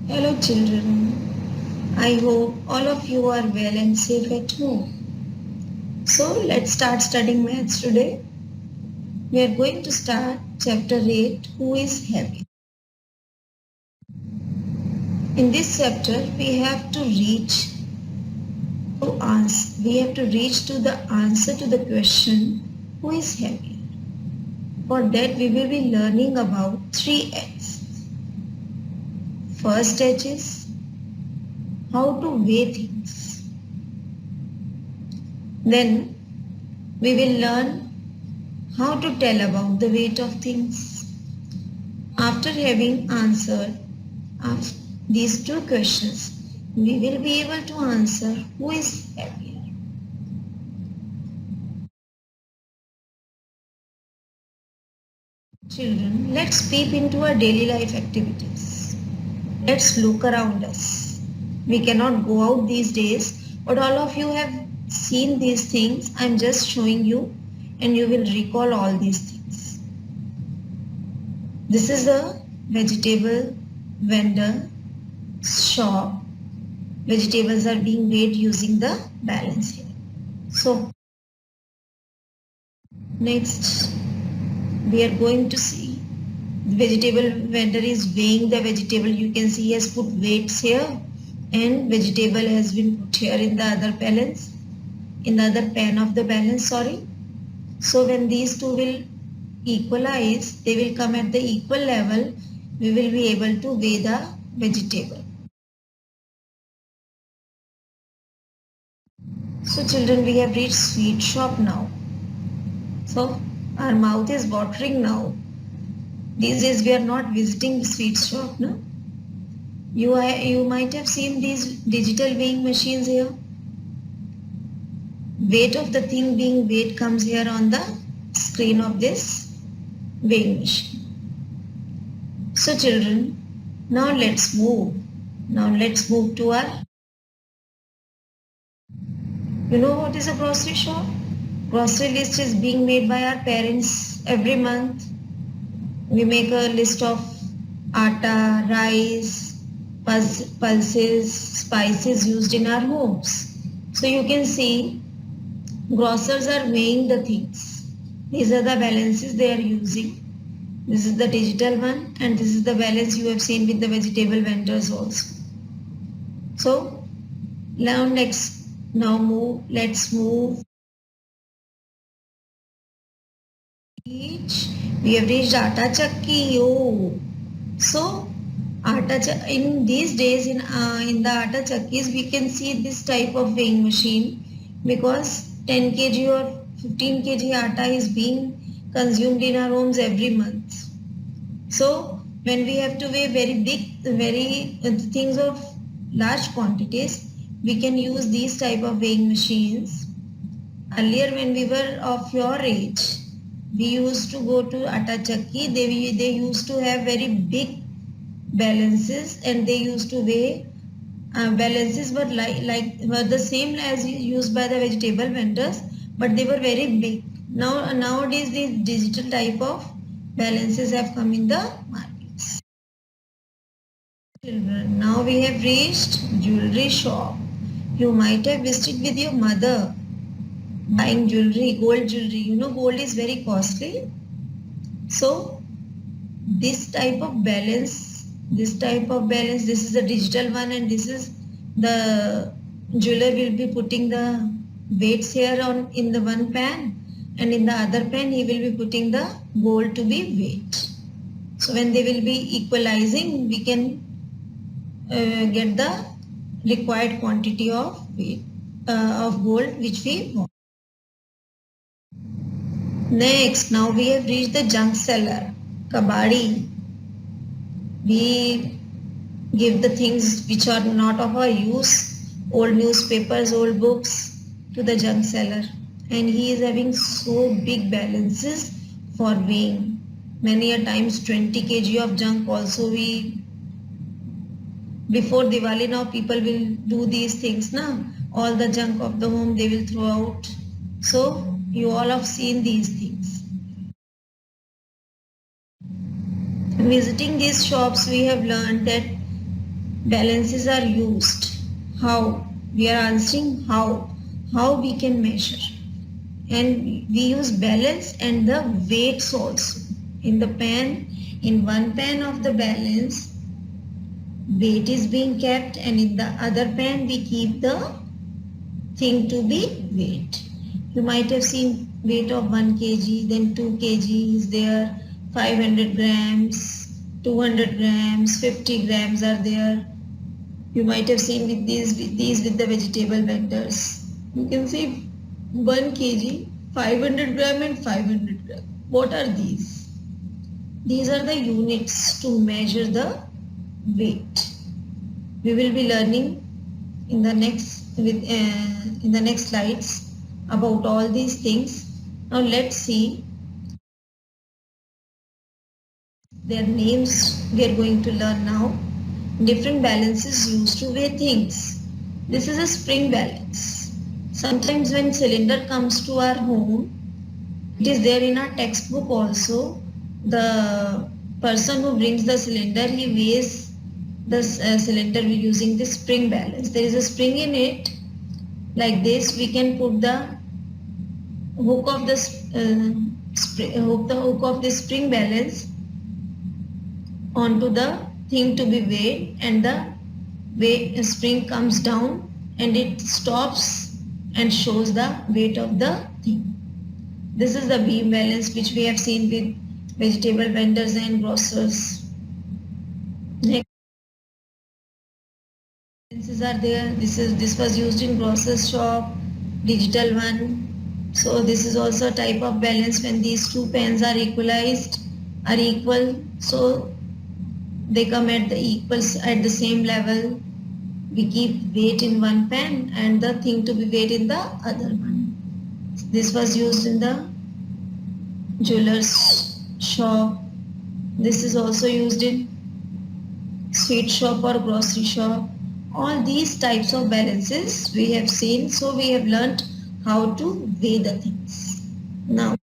Hello children, I hope all of you are well and safe at home. So let's start studying maths today. We are going to start chapter 8, Who is Happy? In this chapter we have to reach to the answer to the question, who is happy? For that we will be learning about 3 H's. First H is how to weigh things. Then we will learn how to tell about the weight of things. After having answered these 2 questions, we will be able to answer who is happier. Children, let's peep into our daily life activities. Let's look around us. We cannot go out these days, but all of you have seen these things. I'm just showing you and you will recall all these things. This is a vegetable vendor shop. Vegetables are being weighed using the balance here. So next we are going to see the vegetable vendor is weighing the vegetable. You can see he has put weights here and vegetable has been put here in the other balance, in the other pan of the balance, sorry. So when these two will equalize, they will come at the equal level, we will be able to weigh the vegetable. So children, we have reached sweet shop now. So our mouth is watering now. These days we are not visiting sweet shop, no? You might have seen these digital weighing machines here. Weight of the thing being weighed comes here on the screen of this weighing machine. So children, now let's move. Now let's move to our, you know what is a grocery shop? Grocery list is being made by our parents every month. We make a list of atta, rice, pulses, spices used in our homes. So you can see grocers are weighing the things. These are the balances they are using. This is the digital one and this is the balance you have seen with the vegetable vendors also. So let's move. We have reached atta chakki. Oh, so in these days in the atta chakkis we can see this type of weighing machine because 10 kg or 15 kg atta is being consumed in our homes every month. So when we have to weigh things of large quantities, we can use these type of weighing machines. Earlier when we were of your age, we used to go to atta chakki. They used to have very big balances and they used to weigh balances were were the same as used by the vegetable vendors, but they were very big. Nowadays these digital type of balances have come in the markets. Children, now we have reached jewelry shop. You might have visited with your mother buying jewelry, gold jewelry. You know gold is very costly. So this type of balance, this is the digital one and this is the jeweler will be putting the weights here on in the one pan and in the other pan he will be putting the gold to be weighed. So when they will be equalizing, we can get the required quantity of weight of gold which we want. Next, now we have reached the junk seller, kabadi. We give the things which are not of our use, old newspapers, old books, to the junk seller. And he is having so big balances for weighing. Many a times 20 kg of junk also before Diwali now people will do these things now. All the junk of the home they will throw out. So you all have seen these things. Visiting these shops we have learned that balances are used. How? We are answering how we can measure. And we use balance and the weights also. In the pan, in one pan of the balance, weight is being kept, and in the other pan we keep the thing to be weighed. You might have seen weight of 1 kg, then 2 kg is there, 500 grams, 200 grams, 50 grams are there. You might have seen with these with the vegetable vendors. You can see 1 kg, 500 gram and 500 gram. What are these? These are the units to measure the weight. We will be learning in the next slides about all these things. Now let's see their names. We are going to learn now. Different balances used to weigh things. This is a spring balance. Sometimes when cylinder comes to our home, it is there in our textbook also. The person who brings the cylinder, he weighs the cylinder using the spring balance. There is a spring in it. Like this, we can put the hook of the hook of the spring balance onto the thing to be weighed, and the spring comes down and it stops and shows the weight of the thing. This is the beam balance which we have seen with vegetable vendors and grocers. Next balances are there. This was used in grocer's shop, digital one. So this is also a type of balance when these two pans are equalized, are equal. So they come at the same level. We keep weight in one pan and the thing to be weighed in the other one. This was used in the jeweler's shop. This is also used in sweet shop or grocery shop. All these types of balances we have seen, so we have learnt how to weigh the things. Now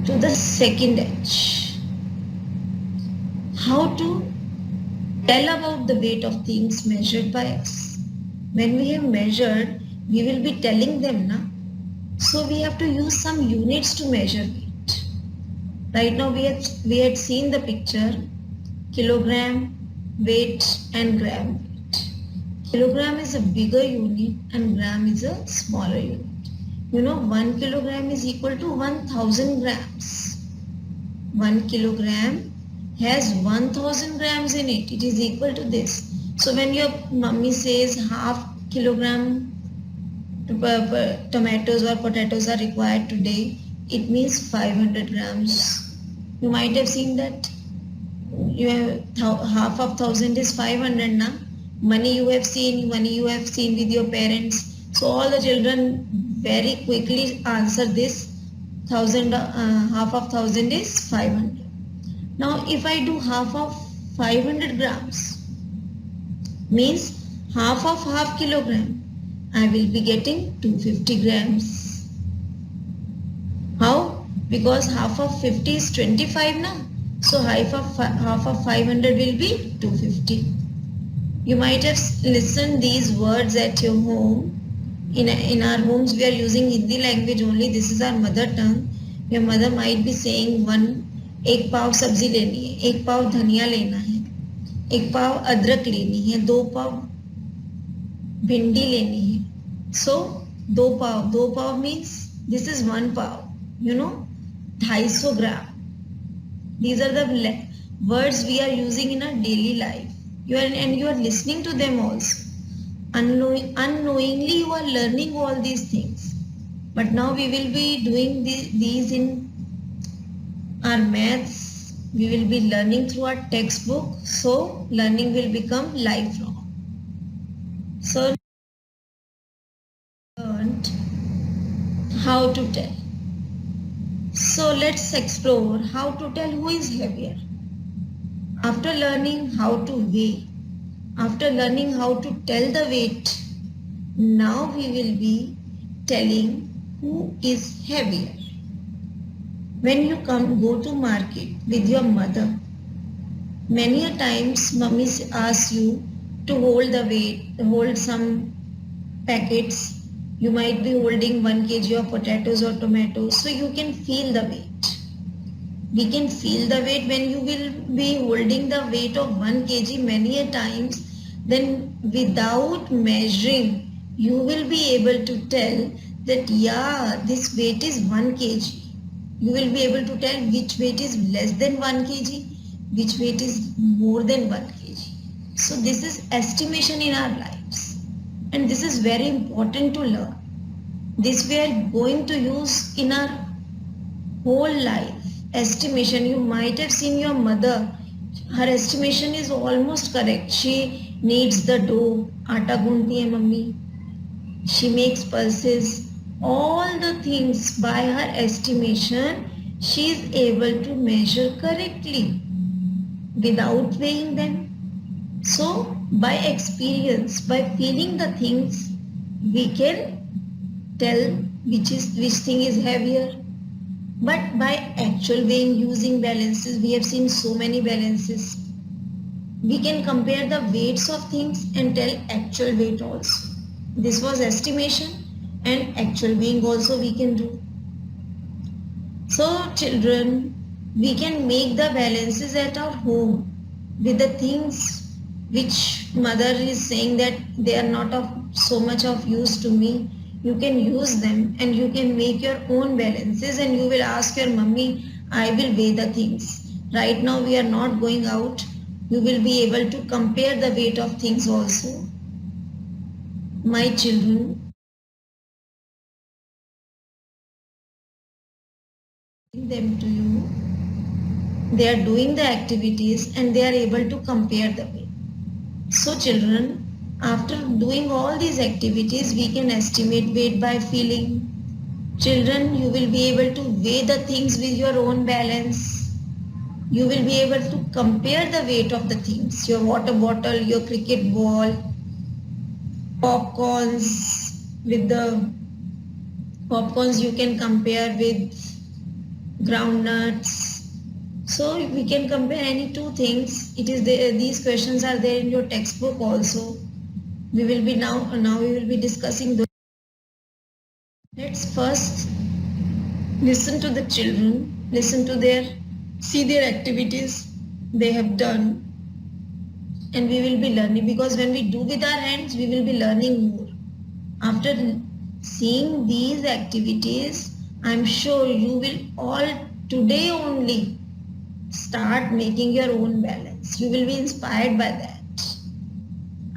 to the second edge. How to tell about the weight of things measured by us. When we have measured, we will be telling them now. So we have to use some units to measure weight. Right now we had seen the picture, kilogram, weight and gram weight. Kilogram is a bigger unit and gram is a smaller unit. 1 kilogram is equal to 1000 grams. 1 kilogram has 1000 grams in it. It is equal to this. So when your mummy says half kilogram tomatoes or potatoes are required today, it means 500 grams. You might have seen that you have half of 1000 is 500 na. Money you have seen with your parents. So all the children very quickly answer this. Half of 1000 is 500. Now if I do half of 500 grams, means half of half kilogram, I will be getting 250 grams. How? Because half of 50 is 25 now. So half of 500 will be 250. You might have listened these words at your home. In our homes we are using Hindi language only. This is our mother tongue. Your mother might be saying एक पाव सब्जी लेनी है, एक पाव धनिया लेना है, एक पाव अदरक लेनी है, 2 पाव भिंडी लेनी है. So 2 pav means this is 1 pav, 250 gram. These are the words we are using in our daily life. You are listening to them also. Unknowingly you are learning all these things. But now we will be doing these in our maths. We will be learning through our textbook. So learning will become lifelong. So learned how to tell. So let's explore how to tell who is heavier. After learning how to weigh, after learning how to tell the weight, now we will be telling who is heavier. When you go to market with your mother, Many a times mummy asks you to hold the weight, hold some packets. You might be holding 1 kg of potatoes or tomatoes, so you can feel the weight. We can feel the weight when you will be holding the weight of 1 kg many a times. Then without measuring, you will be able to tell that yeah, this weight is 1 kg. You will be able to tell which weight is less than 1 kg, which weight is more than 1 kg. So this is estimation in our lives, and this is very important to learn. This we are going to use in our whole life. Estimation, you might have seen your mother, her estimation is almost correct. She kneads the dough, atta gunti hai mummy, she makes pulses, all the things by her estimation she is able to measure correctly without weighing them. So by experience, by feeling the things, we can tell which thing is heavier. But by actual weighing using balances, we have seen so many balances. We can compare the weights of things and tell actual weight also. This was estimation, and actual weighing also we can do. So children, we can make the balances at our home with the things which mother is saying that they are not of so much of use to me. You can use them and you can make your own balances, and you will ask your mummy, I will weigh the things. Right now we are not going out. You will be able to compare the weight of things also. My children, them to you, they are doing the activities and they are able to compare the weight. So children, after doing all these activities, we can estimate weight by feeling. Children, you will be able to weigh the things with your own balance. You will be able to compare the weight of the things. Your water bottle, your cricket ball, popcorns. With the popcorns you can compare with groundnuts. So we can compare any two things. It is these questions are there in your textbook also. We will be now we will be discussing those. Let's first listen to the children, listen to see their activities they have done, and we will be learning, because when we do with our hands, we will be learning more. After seeing these activities, I'm sure you will all today only start making your own balance. You will be inspired by that.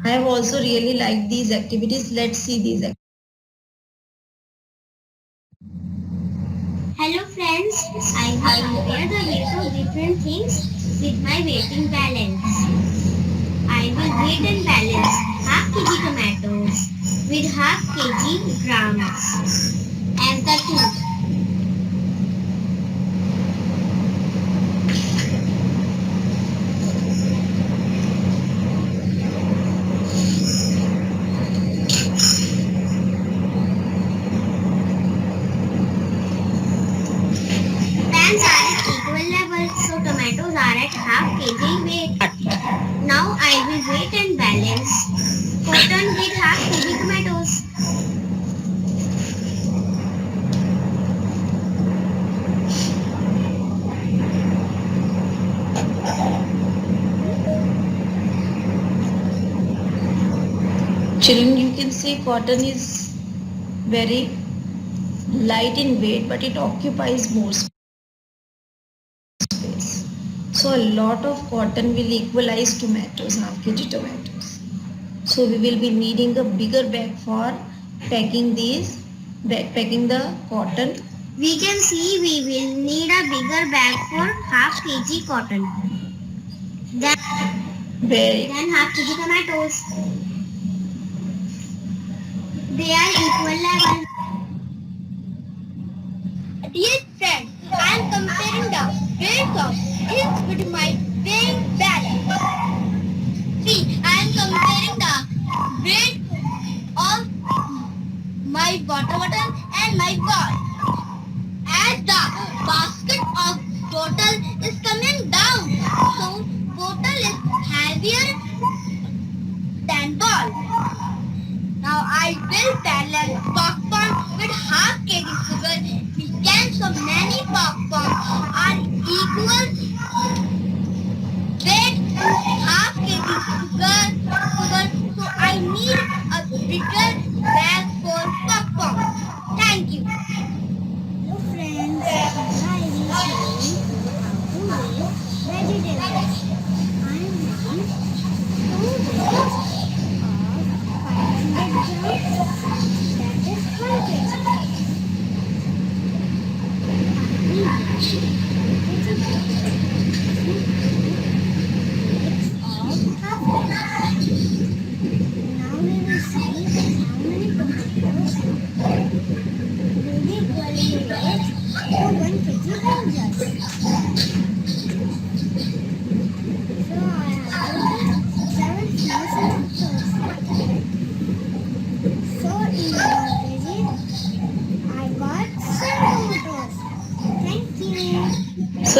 I have also really liked these activities. Let's see these activities. Hello friends, I will compare the weight of different things with my weighting balance. I will weight and balance half kg tomatoes with half kg grams as the truth. Pans are at equal level, so tomatoes are at half kg weight. Now I will weight and balance cotton with half kg tomatoes. Children, you can see cotton is very light in weight, but it occupies more space. So a lot of cotton will equalize tomatoes, half kg tomatoes. So we will be needing a bigger bag for packing packing the cotton. We can see we will need a bigger bag for half kg cotton. Then half kg tomatoes. They are equal level. Dear friends, I am comparing the weights of things with my weighing balance. See, I am comparing the weight of my water bottle and my ball. As the basket of total is coming down, so total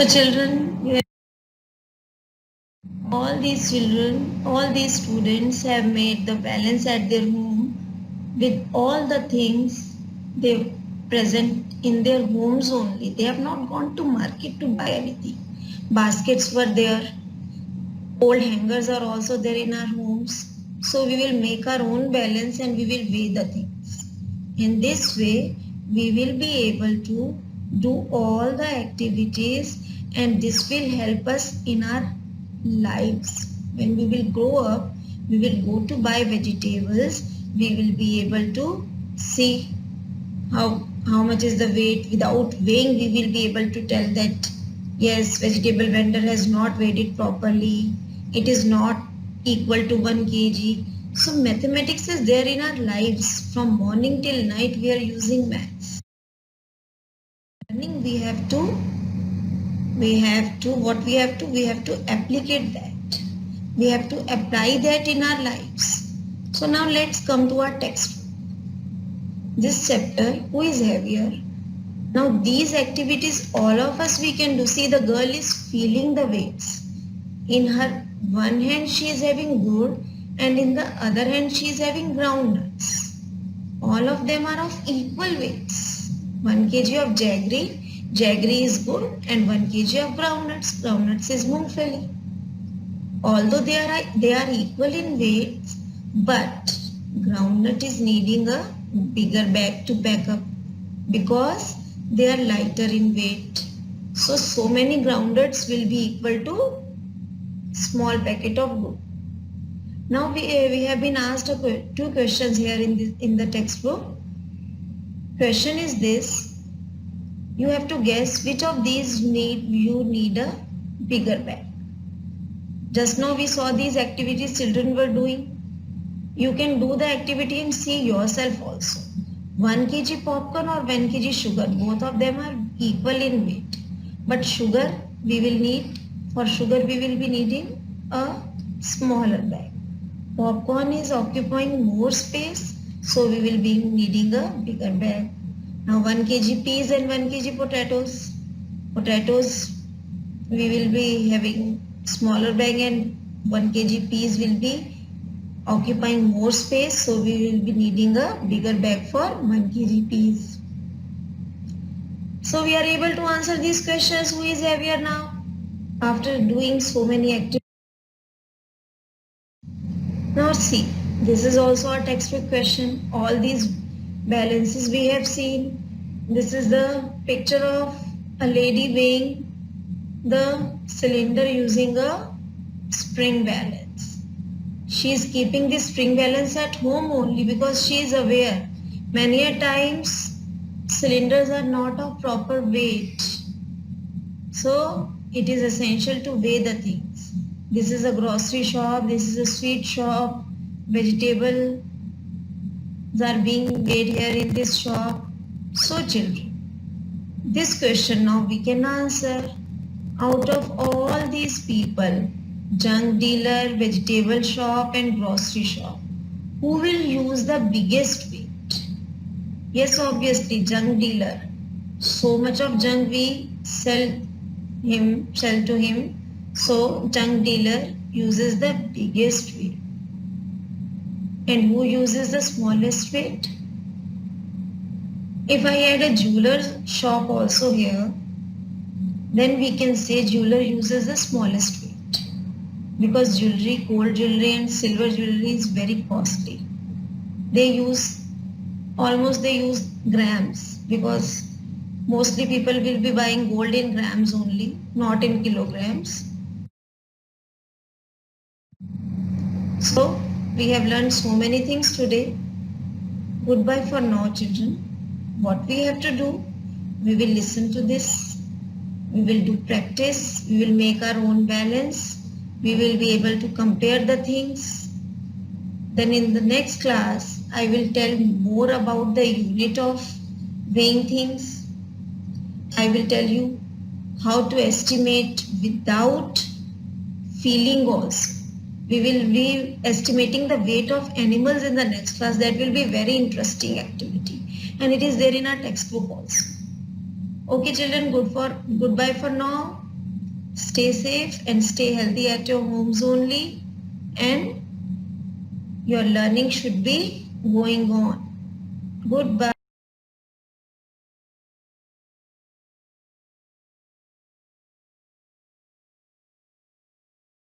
So children, all these children, all these students have made the balance at their home with all the things they present in their homes only. They have not gone to market to buy anything. Baskets were there. Old hangers are also there in our homes. So we will make our own balance and we will weigh the things. In this way, we will be able to do all the activities and this will help us in our lives. When we will grow up, we will go to buy vegetables. We will be able to see how much is the weight. Without weighing, we will be able to tell that yes, vegetable vendor has not weighed it properly. It is not equal to 1 kg. So mathematics is there in our lives. From morning till night we are using maths. We have to applicate that. We have to apply that in our lives. So now let's come to our textbook. This chapter, who is heavier? Now these activities all of us we can do. See, the girl is feeling the weights. In her one hand she is having gur and in the other hand she is having groundnuts. All of them are of equal weights. 1 kg of jaggery is gur and 1 kg of groundnuts is mungfali. Although they are equal in weights, but groundnut is needing a bigger bag to pack up because they are lighter in weight. So many groundnuts will be equal to small packet of gur. Now we have been asked 2 questions here in the textbook. Question is this: you have to guess which of these you need a bigger bag. Just now we saw these activities children were doing. You can do the activity and see yourself also. 1 kg popcorn or 1 kg sugar, both of them are equal in weight. But sugar we will be needing a smaller bag. Popcorn is occupying more space, so we will be needing a bigger bag. Now 1 kg peas and 1 kg potatoes. Potatoes we will be having smaller bag and 1 kg peas will be occupying more space, so we will be needing a bigger bag for 1 kg peas. So we are able to answer these questions. Who is heavier now? After doing so many activities. Now see, this is also a textbook question. All these balances we have seen. This is the picture of a lady weighing the cylinder using a spring balance. She is keeping this spring balance at home only because she is aware many a times cylinders are not of proper weight. So it is essential to weigh the things. This is a grocery shop, this is a sweet shop, vegetables are being weighed here in this shop. So children, this question now we can answer. Out of all these people, junk dealer, vegetable shop and grocery shop, who will use the biggest weight? Yes, obviously junk dealer. So much of junk we sell to him. So junk dealer uses the biggest weight. And who uses the smallest weight? If I had a jeweler shop also here, then we can say jeweler uses the smallest weight because jewelry, gold jewelry and silver jewelry is very costly. They use grams because mostly people will be buying gold in grams only, not in kilograms. So we have learned so many things today. Goodbye for now, children. What we have to do, we will listen to this. We will do practice. We will make our own balance. We will be able to compare the things. Then in the next class, I will tell more about the unit of weighing things. I will tell you how to estimate without feeling also. We will be estimating the weight of animals in the next class. That will be a very interesting activity. And it is there in our textbook also. Okay children, goodbye for now. Stay safe and stay healthy at your homes only, and your learning should be going on. Goodbye.